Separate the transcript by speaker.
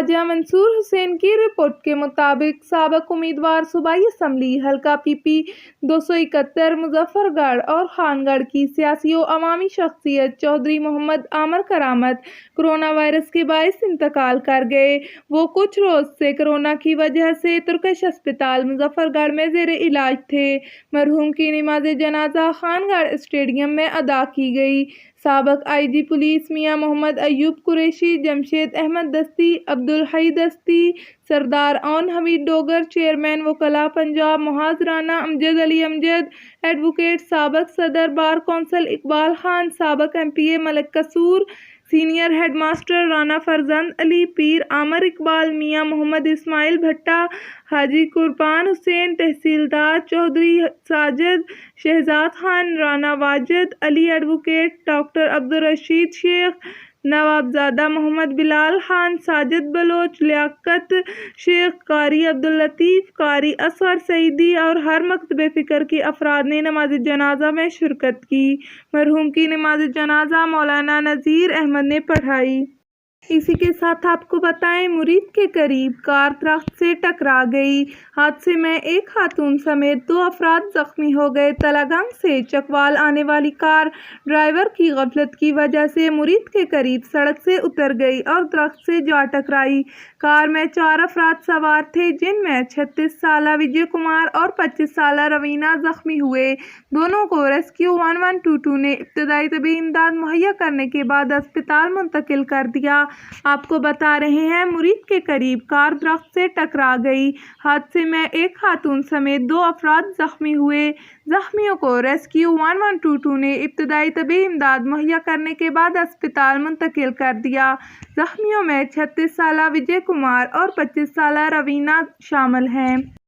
Speaker 1: ख्वाजा मंसूर हुसैन की रिपोर्ट के मुताबिक साबिक उम्मीदवार सूबाई असम्बली हल्का PP 271 मुजफ्फरगढ़ और खानगढ़ की सियासी और अवामी शख्सियत चौधरी मोहम्मद आमर करामत कोरोना वायरस के बायस इंतकाल कर गए। वो कुछ रोज से कोरोना की वजह से तुर्किश अस्पताल मुजफ्फरगढ़ में जेर इलाज थे। मरहूम की नमाज जनाजा खानगढ़ स्टेडियम में अदा की गई। साबिक IG पुलिस मियां मोहम्मद अयूब कुरैशी, जमशेद अहमद दस्ती, अब्दुल हई दस्ती, सरदार औन हमीद डोगर, चेयरमैन वकला पंजाब मुहाज राना, अमजद अली अमजद, एडवोकेट साबिक सदर बार कौंसिल इकबाल खान, साबिक MPA Malik Kasur, senior headmaster Rana Farzand Ali, Pir Aamir Iqbal, Mian Muhammad Ismail Bhatta, Haji Qurban Hussain, तहसीलदार चौधरी साजिद, शहजाद खान, राना वाजिद अली, एडवोकेट डॉक्टर अब्दुल रशीद शेख, नवाबजादा मोहम्मद बिलाल खान, साजिद बलोच, लियाकत शेख, कारी अब्दुल लतीफ़, कारी असगर सईदी और हर मकतब फ़िक्र के अफराद ने नमाज जनाजा में शिरकत की। मरहूम की नमाज जनाजा मौलाना नज़ीर अहमद ने पढ़ाई। इसी के साथ आपको बताएं, मुरीद के करीब कार दरख्त से टकरा गई। हादसे में एक खातून समेत 2 अफराद जख्मी हो गए। तलागंग से चकवाल आने वाली कार ड्राइवर की गफलत की वजह से मुरीद के करीब सड़क से उतर गई और दरख्त से जा टकराई। कार में 4 अफराद सवार थे, जिनमें 36 साला विजय कुमार और 25 साला रवीना जख्मी हुए। दोनों को रेस्क्यू 1122 ने इब्तदाई तबी इमदाद मुहैया करने के बाद अस्पताल मुंतकिल कर दिया। आपको बता रहे हैं, मुरीद के करीब कार दरख्त से टकरा गई। हादसे में एक खातून समेत 2 अफराद जख्मी हुए। जख्मियों को रेस्क्यू 1122 ने इब्तदाई तबी इमदाद मुहैया करने के बाद अस्पताल मुंतकिल कर दिया। जख्मियों में 36 साला विजय कुमार और 25 साला रवीना शामिल हैं।